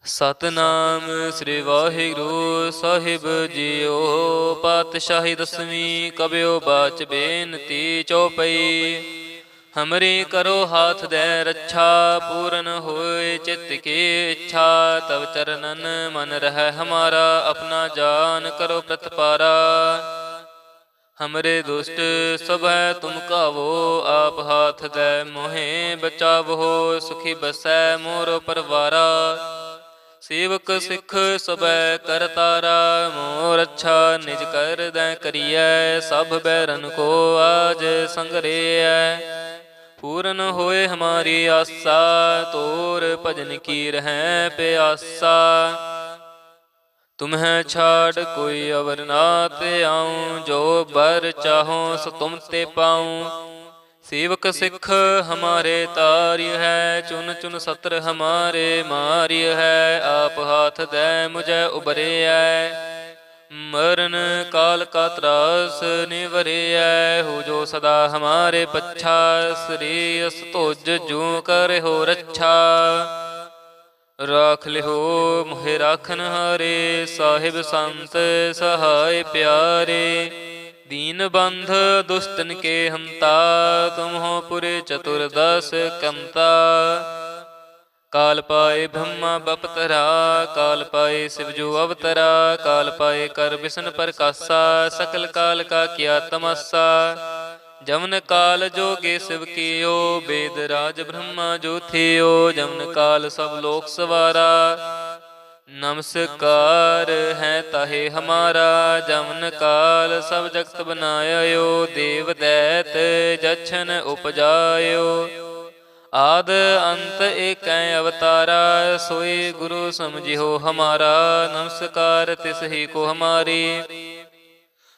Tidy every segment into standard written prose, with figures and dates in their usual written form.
ਸਤਨਾਮ ਸ੍ਰੀ ਵਾਹਿਗੁਰੂ ਸਾਹਿਬ JIO. ਪਾਤਸ਼ਾਹੀ ਦਸਵੀਂ ਕਬਿਓ ਬਾਚ ਬੇਨਤੀ ਚੌਪਈ। ਹਮਰੀ ਕਰੋ ਹਾਥ ਦੇ ਰੱਛਾ, ਪੂਰਨ ਹੋਏ ਚਿਤ ਕੀ ਇੱਛਾ। ਤਵ ਚਰਨਨ ਮਨ ਰਹਿ ਹਮਾਰਾ, ਆਪਣਾ ਜਾਨ ਕਰੋ ਪ੍ਰਤਪਾਰਾ। हमरे दुष्ट सब है तुम कावो, आप हाथ दे मोहे बचावो। सुखी बसै मोरो परवारा, सेवक सिख सबै करतारा। मोर अच्छा निज कर दै करियै, सब बैरन को आज संगरियै। पूरन होए हमारी आसा, तोर भजन की रहें प्यासा। तुम्हें छाड़ कोई अवर ना ते आऊं, जो बर चाहो सो तुम ते पाऊं। सेवक सिख हमारे तार्य है, चुन चुन सत्र हमारे मार्य है। आप हाथ दे मुझे उबरे है, मरण काल का त्रास निवरे है। हो जो सदा हमारे पच्छा, श्री अस तुज जू कर हो रच्छा। राख लिहो मोहे राखन हारे, साहिब संत सहाय प्यारे। दीन बंध दुष्टन के हंता, तुम हो पुरे चतुर्दश कंता। काल पाए ब्रह्मा बपतरा, काल पाए शिवजू अवतरा। काल पाए कर विष्णु प्रकाशा, सकल काल का किया तमाशा। जमन काल जोगे शिव कियो, वेद राज ब्रह्मा जो थियो। जमन काल सब लोक सवारा, नमस्कार है ताहे हमारा। जमन काल सब जगत बनायो, देव दैत जछन उपजायो। आद अंत एक अवतारा, सोई गुरु समझियो हमारा। नमस्कार तिस ही को हमारी,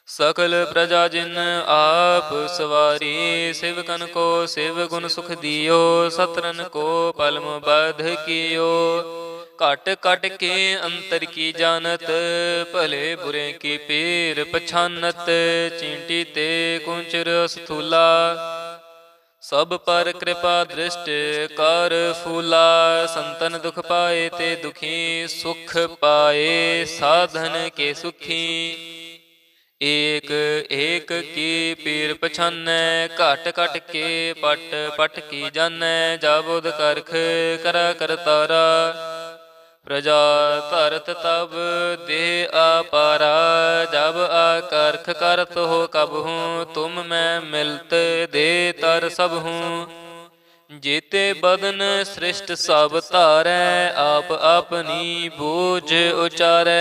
सकल प्रजा जिन आप सवारी। सेवकन को सेव गुण सुख दियो, सतरन को पलम बध कियो। काट काट के अंतर की जानत, भले बुरे की पीर पछानत। चींटी ते कुंचर स्थूला, सब पर कृपा दृष्ट कर फूला। संतन दुख पाए ते दुखी, सुख पाए साधन के सुखी। एक एक की पीर पछानै, घट घट के पट पट की जानै। जाबोध करख करा करतारा, प्रजा धरत तब देह आपारा। जब आकर्ख करत हो कब हूँ, तुम मैं मिलत दे तर सब हूँ। जेते बदन सृष्ट सब तारै, आप अपनी बूझ उचारै।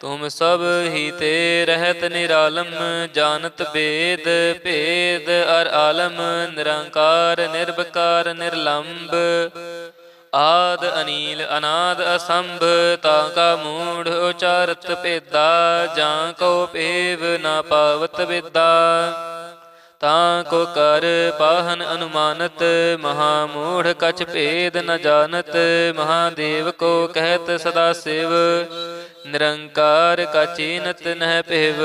तुम सब ही ते रहत निरालम, जानत वेद भेद अर आलम। निरंकार निर्विकार निर्लंब, आद अनील अनाद असंभ। ताका मूढ़ उचारत भेदा, जां को पेव ना पावत विदा। ताको कर पाहन अनुमानत, महामूढ़ कछ भेद न जानत। महादेव को कहत सदा शिव, निरंकार का चीनत नह पिव।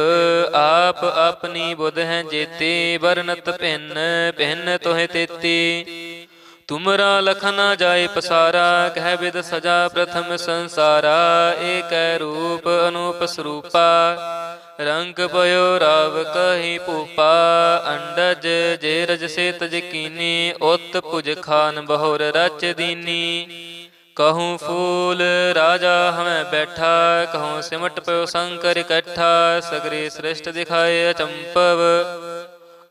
आप अपनी बुध हैं जेती, बरनत भिन्न भिन्न तोहे तेती। तुमरा लखना जाय पसारा, कह विद सजा प्रथम संसारा। एक रूप अनूप स्वरूपा, रंग भयो राव कही भूपा। अंडज जे रज से तज कीनी, उत भुज खान बहुर रच दीनी। कहूँ फूल राजा हमें बैठा, कहूँ सिमट पयो शंकर इकट्ठा। सगरे सृष्ट दिखाए अचंपव,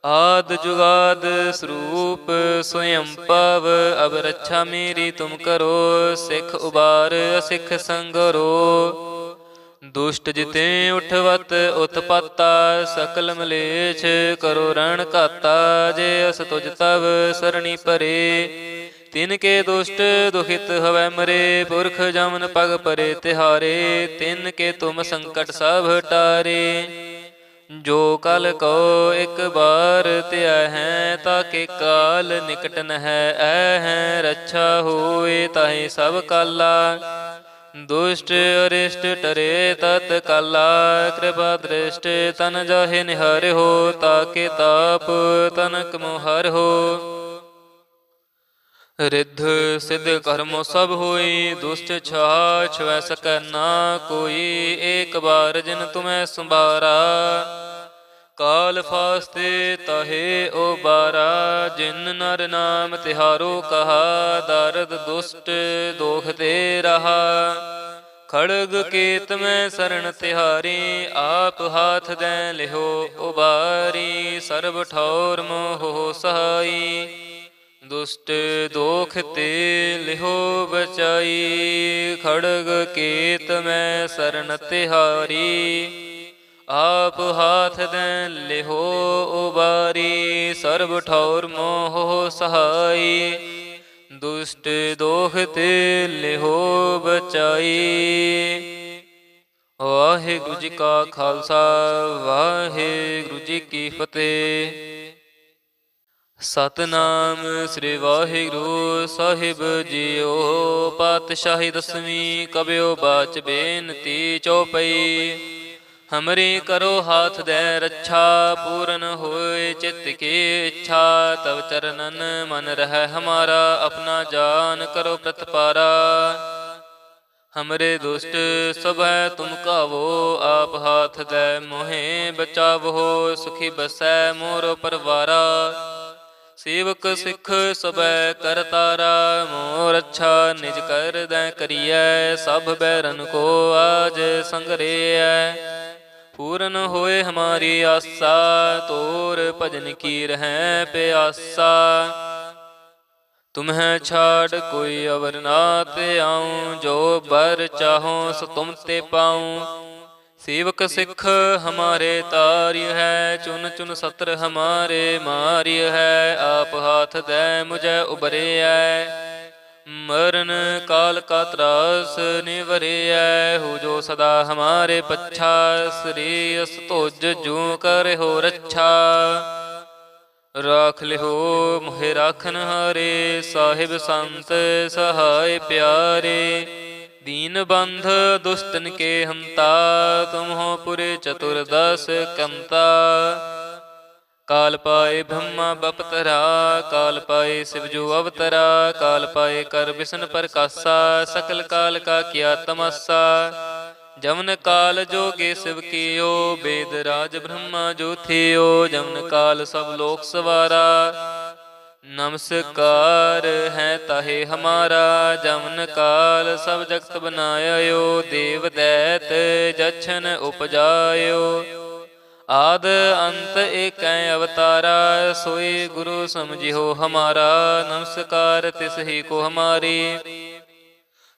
आद जुगाद स्वरूप स्वयं पव। अब रक्षा मेरी तुम करो, सिख उबार सिख संगरो। दुष्ट जिते उठवत उत्पत्ता, सकल मलेच्छ करो रण घाता। जे अस तुझ तब सरणी परे, तिनके दुष्ट दुखित हवै मरे। पुरख जमन पग परे तिहारे, तिनके तुम संकट सब टारे। जो कल को एक बार त्या है, ताके काल निकट न है ऐ। रक्षा होए ताहि सब काला, दुष्ट अरिष्ट टरे तत्काला। कृपा दृष्ट तन जाहे निहार हो, ताके ताप तनक मोहर हो। ਰਿੱਧ ਸਿੱਧ ਕਰਮੋ ਸਭ ਹੋਈ, ਦੁਸ਼ਟ ਛਾਛ ਵੈ ਸਕੈ ਨਾ ਕੋਈ। ਏਕ ਬਾਰ ਜਿਨ ਤੁਮੈ ਸੰਭਾਰਾ, ਕਾਲ ਫਾਸਤੇ ਤਾਹੇ ਉਬਾਰਾ। ਜਿਨ ਨਰ ਨਾਮ ਤਿਹਾਰੋ ਕਹਾ, ਦਰਦ ਦੁਸ਼ਟ ਦੋਖ ਤੇ ਰਹਾ। ਖੜਗ ਕੇਤ ਮੈਂ ਸਰਣ ਤਿਹਾਰੀ, ਆਪ ਹਾਥ ਦੈ ਲਿਹੋ ਉਬਾਰੀ। ਸਰਬ ਠੌਰ ਮੋਹ ਸਹਾਈ, ਦੁਸ਼ਟ ਦੋਖ ਤੇ ਲਿਹੋ ਬਚਾਈ। ਖੜਗ ਕੇਤ ਮੈਂ ਸਰਣ ਤਿਹਾਰੀ, ਆਪ ਹਾਥ ਦੈ ਲਿਹੋ ਉਬਾਰੀ। ਸਰਬ ਠੌਰ ਮੋਹ ਸਹਾਈ, ਦੁਸ਼ਟ ਦੋਖ ਤੇ ਲਿਹੋ ਬਚਾਈ। ਵਾਹਿਗੁਰੂ ਜੀ ਕਾ ਖਾਲਸਾ, ਵਾਹਿਗੁਰੂ ਜੀ ਕੀ ਫਤਿਹ। ਸਤਨਾਮ ਸ੍ਰੀ ਵਾਹਿਗੁਰੂ ਸਾਹਿਬ ਜੀਓ। ਪਾਤਸ਼ਾਹੀ ਦਸਵੀਂ ਕਬਿਓ ਬਾਚ ਬੇਨਤੀ ਚੌਪਈ। ਹਮਰੀ ਕਰੋ ਹਾਥ ਦੈ ਰੱਛਾ, ਪੂਰਨ ਹੋਏ ਚਿੱਤ ਕੀ ਇੱਛਾ। ਤਵ ਚਰਨਨ ਮਨ ਰਹਿ ਹਮਾਰਾ, ਆਪਣਾ ਜਾਨ ਕਰੋ ਪ੍ਰਤਪਾਰਾ। ਹਮਰੇ ਦੁਸ਼ਟ ਸਭੈ ਤੁਮ ਕਾਵੋ, ਆਪ ਹਾਥ ਦੈ ਮੋਹਿ ਬਚਾਵੋ। ਸੁਖੀ ਬਸੈ ਮੋਰ ਪਰਵਾਰਾ, ਸੇਵਕ ਸਿੱਖ ਸਭੈ ਕਰਤਾਰਾ। ਮੋਰ ਅੱਛਾ ਨਿਜ ਕਰ ਦੈ ਕਰੀਐ, ਸਭ ਬੈਰਨ ਕੋ ਆਜ ਸੰਗਰੇਐ। ਪੂਰਨ ਹੋਏ ਹਮਾਰੀ ਆਸਾ, ਤੋਰ ਭਜਨ ਕੀ ਰਹਿ ਪਿਆਸਾ। ਤੁਮਹਿ ਛਾੜ ਕੋਈ ਅਵਰ ਨਾ ਤੇ ਆਉ, ਜੋ ਬਰ ਚਾਹੋ ਸੋ ਤੁਮ ਤੇ ਪਾਉ। ਸੇਵਕ ਸਿੱਖ ਹਮਾਰੇ ਤਾਰਿ ਹੈ, ਚੁਨ ਚੁਨ ਸਤਰ ਹਮਾਰੇ ਮਾਰਿ ਹੈ। ਆਪ ਹਾਥ ਦੈ ਮੁਝੈ ਉਬਰਿਐ, ਮਰਨ ਕਾਲ ਕਾ ਤਰਾਸ ਨਿਵਰਿਐ। ਹੋ ਜੋ ਸਦਾ ਹਮਾਰੇ ਪੱਛਾ, ਸ੍ਰੀ ਅਸ ਧੁਜ ਜੂ ਕਰਿਓ ਰੱਛਾ। ਰਾਖ ਲਿਓ ਮੋਹਿ ਰਾਖਨ ਹਾਰੇ, ਸਾਹਿਬ ਸੰਤ ਸਹਾਇ ਪਿਆਰੇ। दीन बंध दुष्टन के हमता, तुम हो पुरे चतुर्दश कंता। काल पाए ब्रह्मा बपतरा, काल पाए शिवजू अवतरा। काल पाए कर विष्णु प्रकाशा, सकल काल का किया तमाशा। जमन काल जोगे शिव कियो, वेद राज ब्रह्मा जो थियो। जमन काल सब लोक सवारा, नमस्कार है ताहे हमारा। जमन काल सब जगत बनायो, देव दैत जछन उपजायो। आद अंत एक अवतारा, सोई गुरु समझियो हमारा। नमस्कार तिस ही को हमारी,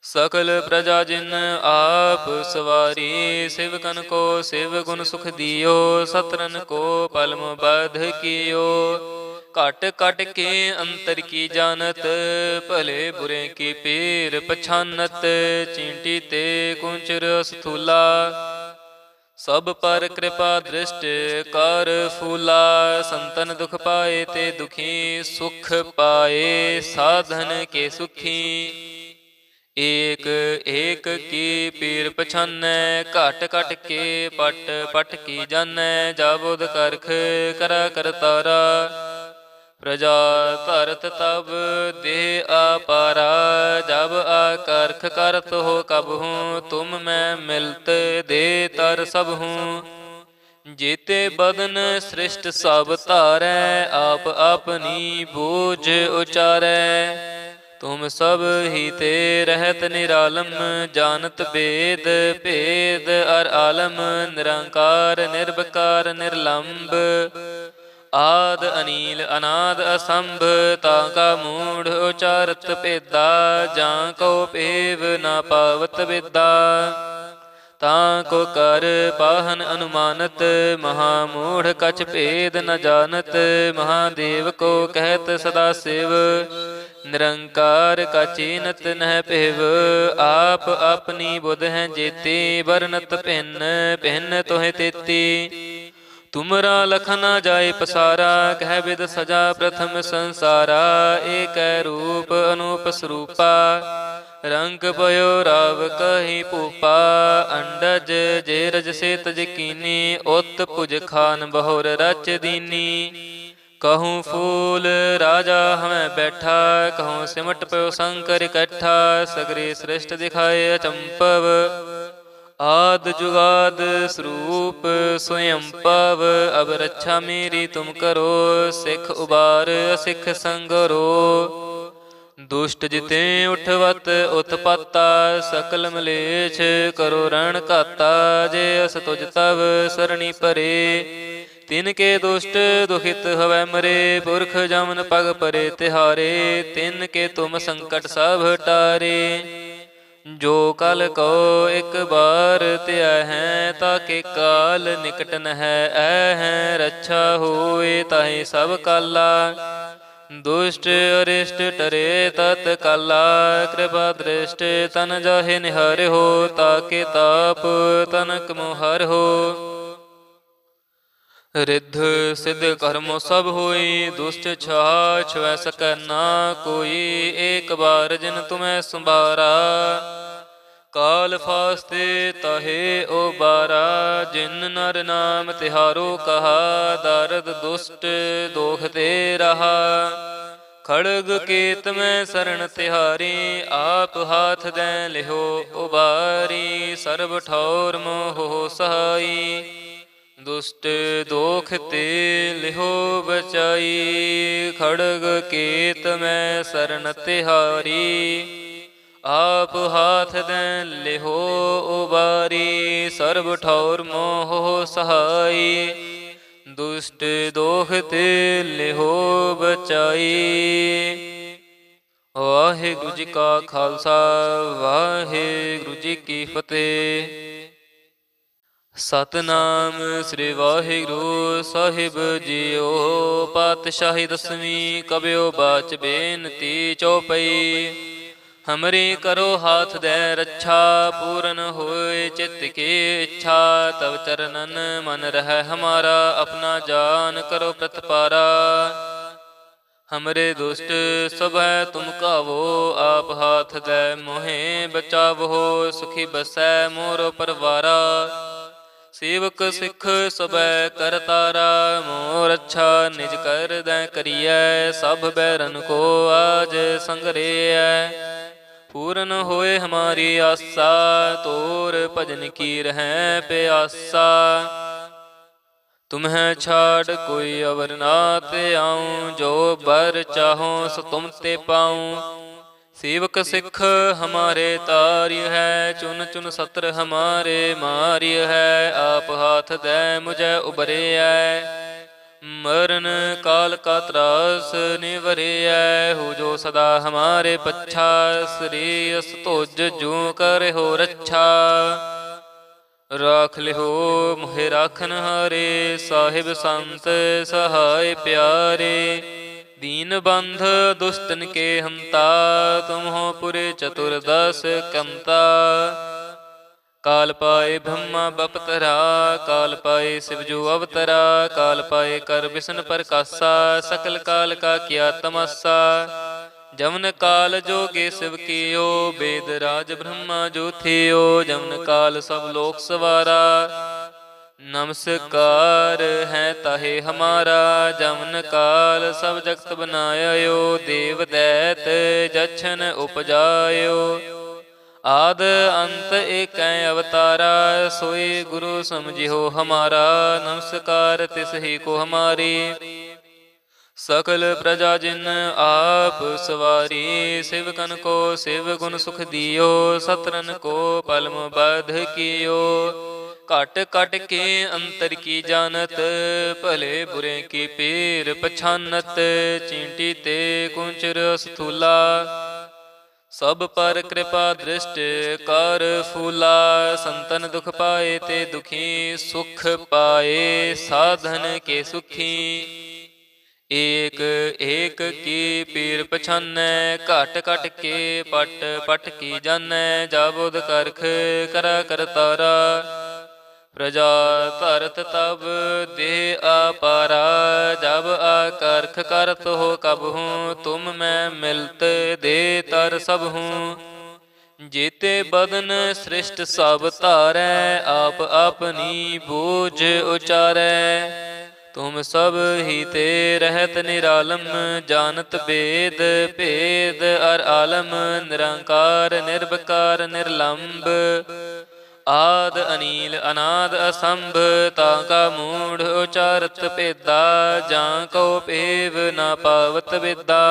सकल प्रजा जिन आप सवारी। शिवकन को शिव गुण सुख दियो, सतरन को पलम बध कियो। घट घट के अंतर की जानत, भले बुरे की पीर पछानत। चींटी ते कुंचर स्थूला, सब पर कृपा दृष्ट कर फूला। संतन दुख पाए ते दुखी, सुख पाए साधन के सुखी। एक एक की पीर पछानै, घट घट के पट पट की जानै। जाबोध करख करा करतारा, प्रजा धरत तब दे आपारा। जब आकर्ख करत हो कब हूँ, तुम मैं मिलत दे तर सब हूँ। जेते बदन सृष्ट सब तारै, आप अपनी बूझ उचारै। तुम सब ही ते रहत निरालम, जानत वेद भेद अर आलम। निरंकार निर्विकार निर्लंब, आद अनील अनाद असंभ। ताका मूढ़ उचारत भेदा, जां को पेव न पावत विदा। ताको कर पाहन अनुमानत, महामूढ़ कछ भेद न जानत। महादेव को कहत सदा शिव, निरंकार का चीनत नह पिव। आप अपनी बुध हैं जेती, बरनत भिन्न भिन्न तोहे तेती। तुमरा लखना जाय पसारा, कह विद सजा प्रथम संसारा। एक रूप अनूप स्वरूपा, रंग भयो राव कही भूपा। अंडज जेरज से तज कीनी, उत पुज खान बहुर रच दीनी। कहूँ फूल राजा हमें बैठा, कहूँ सिमट पयो शंकर इकट्ठा। सगरी सृष्ट दिखाए अचंपव, आद जुगाद स्वरूप स्वयं पव। अब रक्षा मेरी तुम करो, सिख उबार सिख संगरो। दुष्ट जिते उठवत उत्पत्ता, सकल मलेच्छ करो रण घाता। जे अस तुझ तब सरणी परे, तिनके दुष्ट दुखित हवै मरे। पुरख जमन पग परे तिहारे, तिनके तुम संकट सब टारे। जो कल को एक बार त्या है, ताके काल निकट न है है। रक्षा होए ताहि सब काला, दुष्ट अरिष्ट टरे तत्काला। कृपा दृष्ट तन जाहे निहार हो, ताके ताप तनक मोहर हो। रिद्ध सिद्ध कर्म सब होई, दुष्ट छाछ छुए सकै ना कोई। एक बार जिन तुम्हें संभारा, काल फास्ते ताहे ओबारा। जिन नर नाम तिहारो कहा, दारद दुष्ट दोख ते रहा। खड़ग केत में शरण तिहारी, आप हाथ दे लिहो उबारी। सर्ब ठौर मोह सहाई, दुष्ट दोख ते लिहो बचाई। खड़ग केत में शरण तिहारी, आप हाथ दें लिहो उबारी। सर्ब ठौर मोह सहाई, दुष्ट दोख ते लिहो बचाई। वाहिगुरु जी का खालसा, वाहिगुरु जी की फतेह। सतनाम श्री वाहिगुरु साहिब जीओ। पातशाही दसवीं कबियो बाच बेनती चौपई। हमरी करो हाथ दे रक्षा, पूर्ण होए चित्त की इच्छा। तब चरणन मन रह हमारा, अपना जान करो प्रतिपारा। हमरे दुष्ट सब तुम कावो, आप हाथ दे मोहे बचावो। सुखी बसै मोरो परवारा, सेवक सिख सबै करतारा। मोर अच्छा निज कर दै करियै, सब बैरन को आज संगरियै। पूर्ण होए हमारी आशा, तोर भजन की रहें प्यासा। तुम्हें छाड़ कोई अवर ना ते आऊं, जो बर चाहो सो तुम ते पाऊं। सेवक सिख हमारे तार्य है, चुन चुन सत्र हमारे मार्य है। आप हाथ दे मुझे उबरे है, मरण काल का त्रास निवरे है। हो जो सदा हमारे पच्छा, श्री अस तोज जू कर हो रक्षा। राख लिहो मोहे राखन हारे, साहिब संत सहाय प्यारे। दीन बंध दुष्टन के हंता, तुम हो पुरे चतुर्दश कंता। काल पाए ब्रह्मा बपतरा, काल पाए शिवजू अवतरा। काल पाए कर विष्णु प्रकाशा, सकल काल का किया तमाशा। जमन काल जोगे शिव कियो, वेद राज ब्रह्मा जो थियो। जमन काल सब लोक सवारा, नमस्कार है ताहे हमारा। जमन काल सब जगत बनायो, देव दैत जछन उपजायो। आद अंत एक अवतारा, सोई गुरु समझियो हमारा। नमस्कार तिस ही को हमारी, सकल प्रजा जिन आप सवारी। शिवकन को शिव गुण सुख दियो, सतरन को पलम बध कियो। काट काट के अंतर की जानत, भले बुरे की पीर पछानत। चींटी ते कुंचर स्थूला, सब पर कृपा दृष्ट कर फूला। संतन दुख पाए ते दुखी, सुख पाए साधन के सुखी। एक एक की पीर पछानै, घट घट के पट पट की जानै। जाबुद करख करा कर तारा, प्रजा धरत तब दे अपारा। जब आकर्ख करत हो कब हूँ, तुम मैं मिलत दे तर सब हूँ। जेते बदन सृष्ट सब तारै, आप अपनी बूझ उचारै। तुम सब ही ते रहत निरालम, जानत वेद भेद अर आलम, निरंकार निर्विकार निर्लंब, आद अनील अनाद असंभ, ताका मूढ़ उचारत भेदा, जां को पेव न पावत विदा,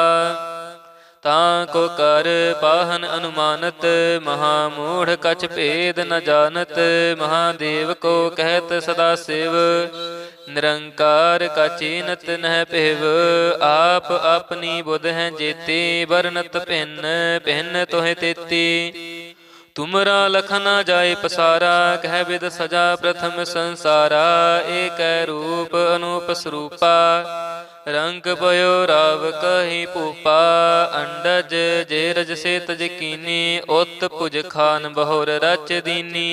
ताको कर पाहन अनुमानत, महामूढ़ कछ भेद न जानत, महादेव को कहत सदा शिव, निरंकार का चीनत नह पिव, आप अपनी बुध हैं जेती, बरनत भिन्न भिन्न तोहे तेती, तुमरा लखना जाय पसारा, कह विद सजा प्रथम संसारा, एक रूप अनूप स्वरूपा, रंग पयो राव कही पूपा, अंडज जे रज से तज कीनी, उत पुज खान बहुर रच दीनी,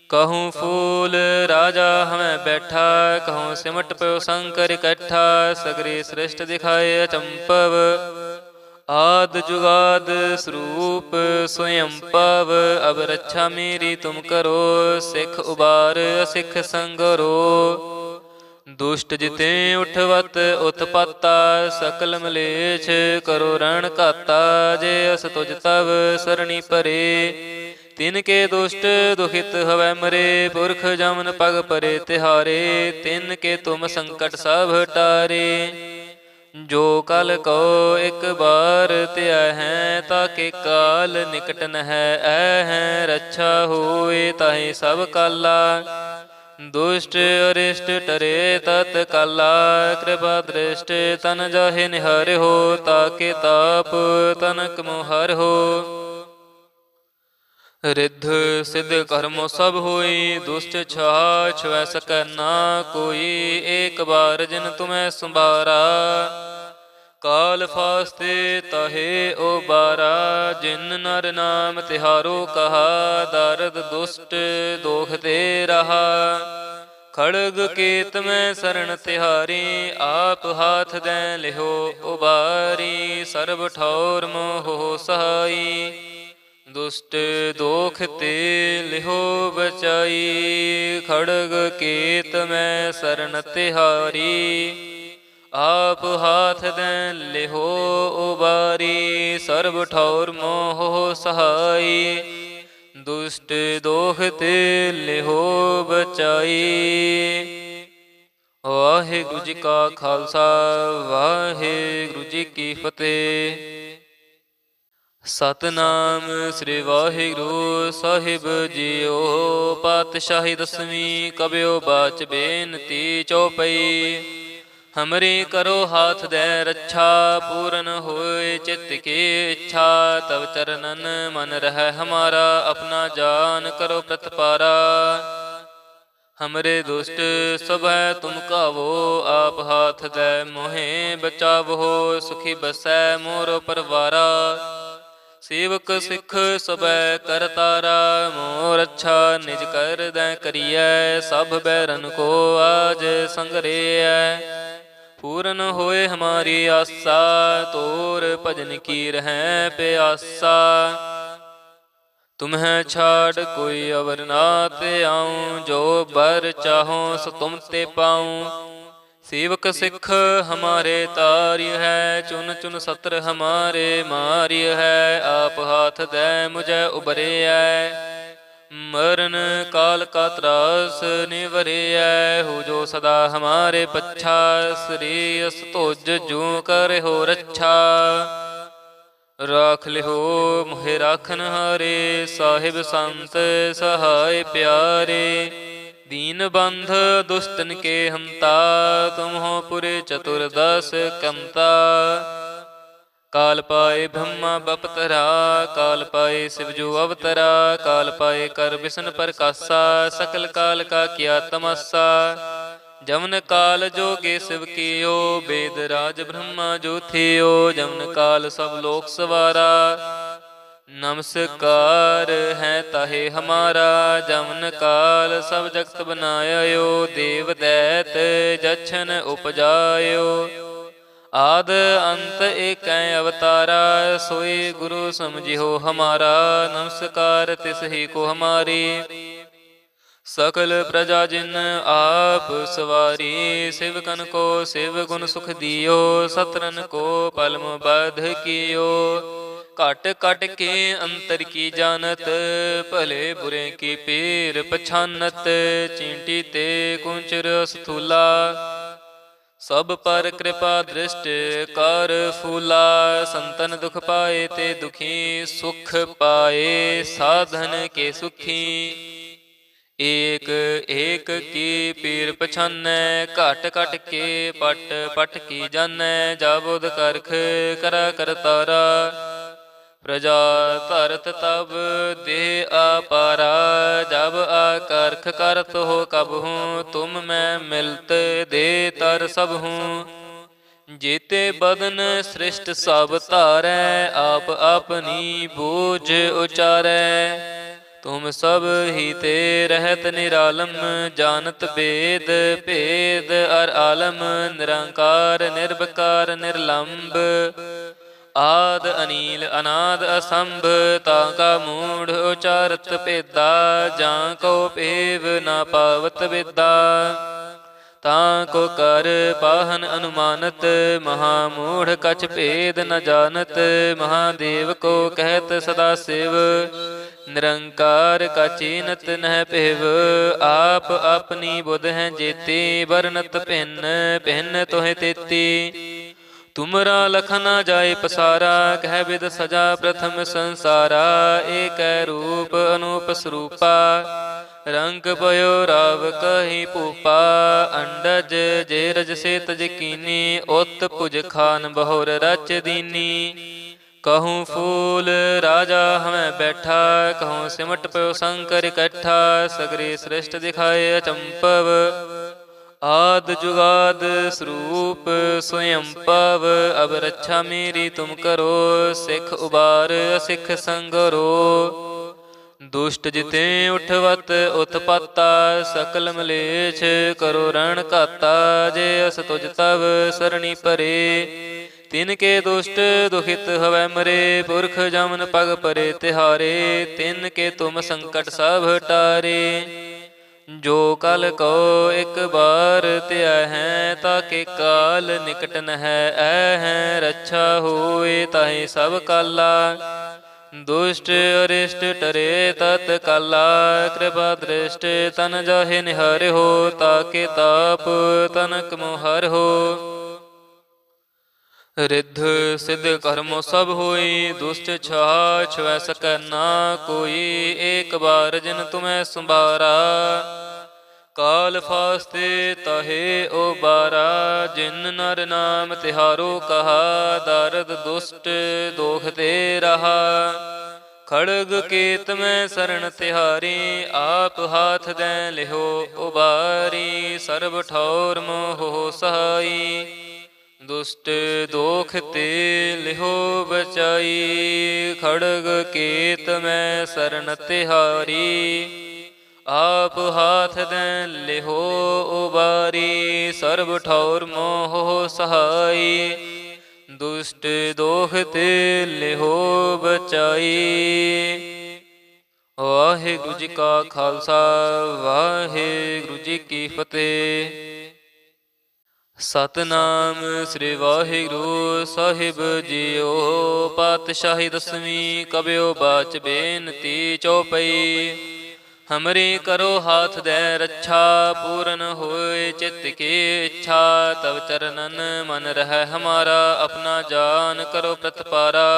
कहूँ फूल राजा हमें बैठा, कहूँ सिमट पयो शंकर इकट्ठा, सगरे सृष्ट दिखाए अचंपव, आद जुगाद स्वरूप स्वयं पव, अब रक्षा मेरी तुम करो, सिख उबार सिख संगरो, दुष्ट जिते उठवत उत्पत्ता, सकल मलेच्छ करो रण घाता, जे अस तुझ तव सरणी परे, तिनके दुष्ट दुखित हवै मरे, पुरख जमन पग परे तिहारे, तिनके तुम संकट सब टारे, जो कल को एक बार त्या है, ताके काल निकट न है है, रक्षा होए ताहि सब काला, दुष्ट अरिष्ट टरे तत्काला, कृपा दृष्ट तन जाहे निहार हो, ताके ताप तनक मोहर हो, रिद्ध सिद्ध कर्मो सब होई, दुष्ट छा छुए सकै ना कोई, एक बार जिन तुम्हें संभारा, काल फास्ते तहे ओबारा, जिन नर नाम तिहारो कहा, दारद दुष्ट दोख दे रहा, खड़ग केत में शरण तिहारी, आप हाथ दे लिहो उबारी, सर्ब ठौर मोह सहाई, दुष्ट दोख ते लिहो बचाई, खड़ग केत में शरण तिहारी, आप हाथ दें लिहो उबारी, सर्व ठौर मोह सहाई, दुष्ट दोख ते लिहो बचाई। वाहिगुरु जी का खालसा, वाहिगुरु जी की फतेह। सतनाम श्री वाहिगुरु साहिब जीओ, पातशाही दसवीं कबियो बाच बेनती चौपई, हमरी करो हाथ दे रक्षा, पूरन होए चित्त की इच्छा, तब चरणन मन रह हमारा, अपना जान करो प्रतिपारा, हमरे दुष्ट सब है तुम कावो, आप हाथ दे मोहे बचावो, सुखी बसै मोरो परवारा, सेवक सिख सबै करतारा, मोर अच्छा निज कर दै करियै, सब बैरन को आज संगरियै, पूरन होए हमारी आसा, तोर भजन की रहें प्यासा, तुम्हें छाड़ कोई अवर ना ते आऊं, जो बर चाहो सो तुम ते पाऊं, सेवक सिख हमारे तार्य है, चुन चुन सत्र हमारे मार्य है, आप हाथ दे मुझे उबरे है, मरण काल का त्रास निवरे है, हो जो सदा हमारे पच्छा, श्री अस्तोज जू कर हो रक्षा, राख लिहो मोहे राखन हारे, साहिब संत सहाय प्यारे, दीन बंध दुष्टन के हंता, तुम हो पुरे चतुर्दश कंता, काल पाए ब्रह्मा बपतरा, काल पाए शिवजू अवतरा, काल पाए कर विष्णु प्रकाशा, सकल काल का किया तमाशा, जमन काल जोगे शिव कियो, वेद राज ब्रह्मा जो थियो, जमन काल सब लोक सवारा, नमस्कार है ताहे हमारा, जमन काल सब जगत बनायो, देव दैत जछन उपजायो, आद अंत एक अवतारा, सोई गुरु समझियो हमारा, नमस्कार तिस ही को हमारी, सकल प्रजा जिन आप सवारी, सेवकन को सेव गुण सुख दियो, सतरन को पलम बध कियो। काट काट के अंतर की जानत, भले बुरे की पीर पछानत। चींटी ते कुंचर स्थूला, सब पर कृपा दृष्ट कर फूला। संतन दुख पाए ते दुखी, सुख पाए साधन के सुखी। एक एक की पीर पछानै, घट घट के पट पट की जानै। जाबोध करख करा कर तारा, प्रजा धरत तब देह आपारा। जब आकर्ख करत हो कब हूँ, तुम मैं मिलत दे तर सब हूँ। जेते बदन सृष्ट सब तारै, आप अपनी बूझ उचारै। तुम सब ही ते रहत निरालम, जानत वेद भेद अर आलम। निरंकार निर्विकार निर्लंब, आद अनील अनाद असंभ। ताका मूढ़ उचारत भेदा, जां को पेव न पावत विदा। ताको कर पाहन अनुमानत, महामूढ़ कछ भेद न जानत। महादेव को कहत सदा शिव, निरंकार का चीनत नह पिव। आप अपनी बुध हैं जेती, बरनत भिन्न भिन्न तोहे तेती। तुमरा लखना जाए पसारा, कह विद सजा प्रथम संसारा। एक रूप अनूप स्वरूपा, रंग भयो राव कही भूपा। अंडज जे रज से तज कीनी, उत पुज खान बहुर रच दीनी। कहूँ फूल राजा हमें बैठा, कहूँ सिमट पयो शंकर इकट्ठा। सगरे श्रेष्ठ दिखाए अचंपव, आद जुगाद स्वरूप स्वयं पव। अब रक्षा मेरी तुम करो, सिख उबार सिख संगरो। दुष्ट जिते उठवत उत्पत्ता, सकल मलेच्छ करो रण घाता। जे अस तुझ तब सरणी परे, तिनके दुष्ट दुखित हवै मरे। पुरख जमन पग परे तिहारे, तिनके तुम संकट सब टारे। जो कल को एक बार त्या है, ताके काल निकट न है ऐ। रक्षा होए ताहि सब काला, दुष्ट अरिष्ट टरे तत्काला। कृपा दृष्ट तन जाहे निहार हो, ताके ताप तनक मोहर हो। रिद्ध सिद्ध कर्मो सब होई, दुष्ट छाह छुए सकै ना कोई। एक बार जिन तुम्हें संभारा, काल फास्ते ताहे ओ बारा। जिन नर नाम तिहारो कहा, दारद दुष्ट दोख दे रहा। खड़ग केत में शरण तिहारी, आप हाथ दे लिहो उबारी। सर्व ठौर मोह सहाई, दुष्ट दोख ते लिहो बचाई। खड़ग केत में शरण तिहारी, आप हाथ दें लिहो उबारी। सर्व ठौर मोह सहाई, दुष्ट दोख ते लिहो बचाई। वाहिगुरु जी का खालसा, वाहिगुरु जी की फतेह। सतनाम श्री वाहिगुरु साहिब जीओ। पातशाही दसवीं कबियो बाच बेनती चौपई। हमरी करो हाथ दे रक्षा, पूर्ण होए चित्त की इच्छा। तब चरणन मन रह हमारा, अपना जान करो प्रतिपारा।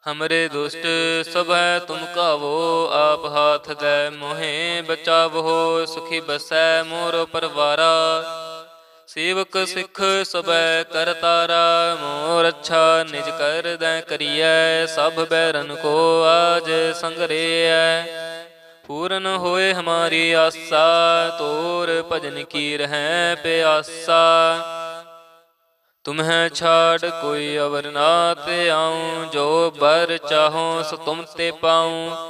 हमरे दुष्ट सब तुम कावो, आप हाथ दे मोहे बचावो। सुखी बसै मोर परवारा, सेवक सिख सबै कर तारा। मोर अच्छा निज कर दै करियै, सब बैरन को आज संगरेय। पूर्ण होए हमारी आशा, तोर भजन की रहें प्यासा। तुम्हें छाड़ कोई अवर ना ते आऊं, जो बर चाहो सो तुम ते पाऊं।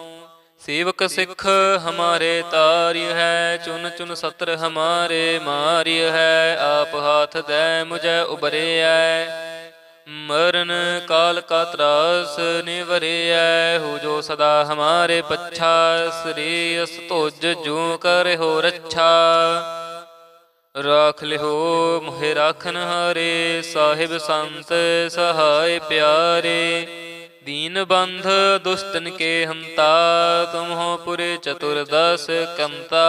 सेवक सिख हमारे तार्य है, चुन चुन सत्र हमारे मार्य है। आप हाथ दे मुझे उबरे है, मरण काल का त्रास निवरिय हो जो सदा हमारे पच्छा श्री अस तुज जू कर हो रच्छा राख लिहो मोहे राखन हारे साहिब संत सहाय प्यारे दीन बंध दुष्टन के हंता तुम हो पुरे चतुर्दश कंता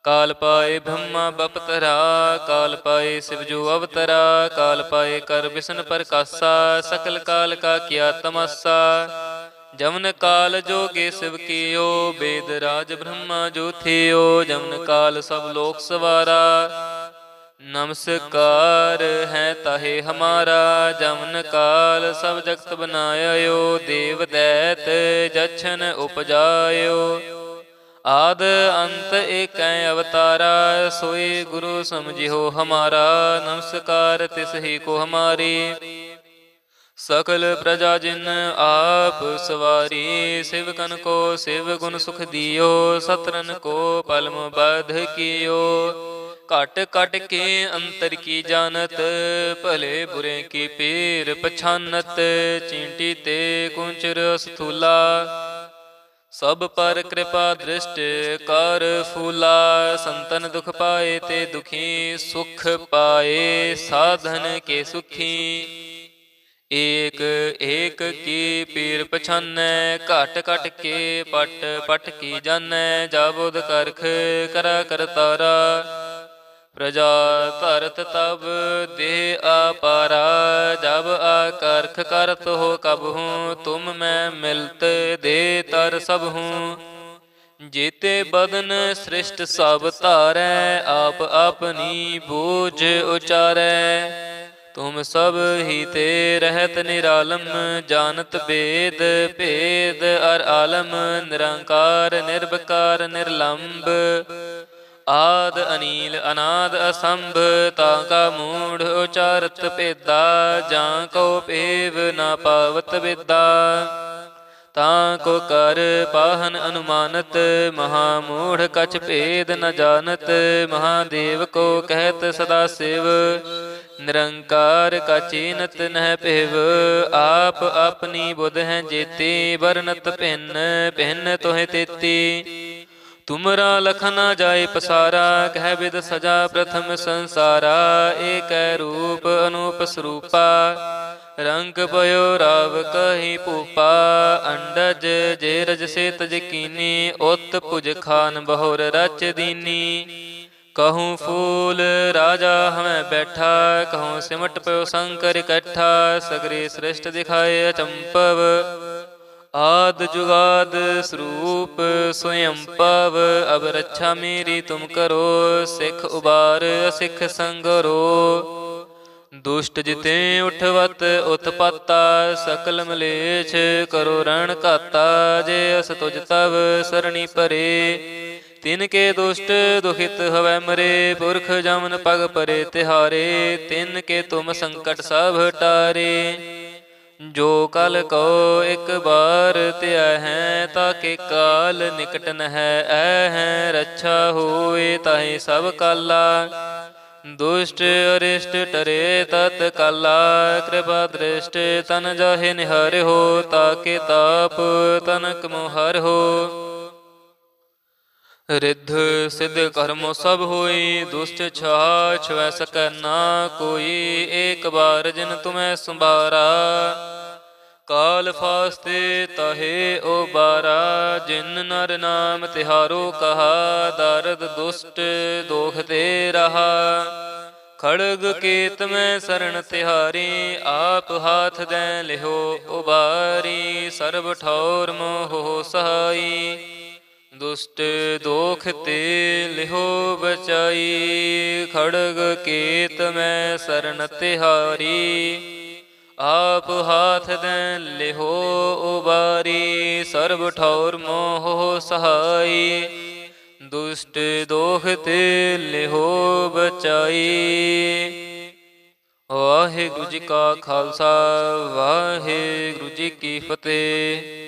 काल पाए ब्रह्मा बपतरा काल पाए शिवजू अवतरा काल पाए कर विष्णु प्रकाशा सकल काल का किया तमाशा जमन काल जोगे शिव कियो वेद राज ब्रह्मा जो थियो जमन काल सब लोक सवारा नमस्कार है ताहे हमारा जमन काल सब जगत बनायो देव दैत जछन उपजायो आद अंत एक अवतारा सोई गुरु समझियो हमारा नमस्कार तिस ही को हमारी सकल प्रजा जिन आप सवारी शिवकन को शिव गुण सुख दियो सतरन को पलम बध कियो काट काट के अंतर की जानत भले बुरे की पीर पछानत चींटी ते कुंचर स्थूला सब पर कृपा दृष्ट कर फूला संतन दुख पाए ते दुखी सुख पाए साधन के सुखी एक एक की पीर पछानै घट घट के पट पट की जानै जाबुद करख करा कर तारा प्रजा धरत तब देह आपारा जब आकर्ख करत हो कब हूँ तुम मैं मिलत दे तर सब हूँ जेते बदन सृष्ट सब तारै आप अपनी बूझ उचारै तुम सब ही ते रहत निरालम जानत वेद भेद अर आलम निरंकार निर्विकार निर्लंब आद अनील अनाद असंभ ताका मूढ़ उचारत पेदा जां को पेव न पावत विदा ताको कर पाहन अनुमानत महामूढ़ कछ भेद न जानत महादेव को कहत सदा शिव निरंकार का चीनत नह पेव आप अपनी बुध हैं जेती बरनत भिन्न भिन्न तोहे तेती तुमरा लखना जाय पसारा कह विद सजा प्रथम संसारा एक रूप अनूप स्वरूपा रंग पयो राव कही पूपा अंडज जे रज से तज कीनी उत पुज खान बहुर रच दीनी कहूँ फूल राजा हमें बैठा कहूँ सिमट पयो शंकर इकट्ठा सगरी सृष्ट दिखाए अचंपव आद जुगाद स्वरूप स्वयं पव अब रक्षा मेरी तुम करो सिख उबार सिख संगरो दुष्ट जिते उठवत उत्पत्ता सकल मलेछ करो रण काता जे अस तुझ तब सरणी परे तिनके दुष्ट दुखित हवै मरे पुरख जमन पग परे तिहारे तिनके तुम संकट सब टारे जो कल को एक बार त्या है ताके काल निकट न है है रक्षा होए ताहि सब काला दुष्ट अरिष्ट टरे तत् काला कृपा दृष्ट तन जाहे निहार हो ताके ताप तनक मोहर हो रिद्ध सिद्ध कर्मो सब होई दुष्ट छाछ वै सकै ना कोई एक बार जिन तुम्हें संभारा काल फास्ते तहे ओ बारा जिन नर नाम तिहारो कहा दारद दुष्ट दोख दे रहा खड़ग केत में शरण तिहारी आप हाथ दे लिहो उबारी सर्व ठौर मोह सहाई दुष्ट दोख ते लिहो बचाई खड़ग केत में शरण तिहारी आप हाथ दे लिहो उबारी सर्व ठौर मोह सहाई दुष्ट दोख ते लिहो बचाई। वाहिगुरु जी का खालसा वाहिगुरु जी की फतेह।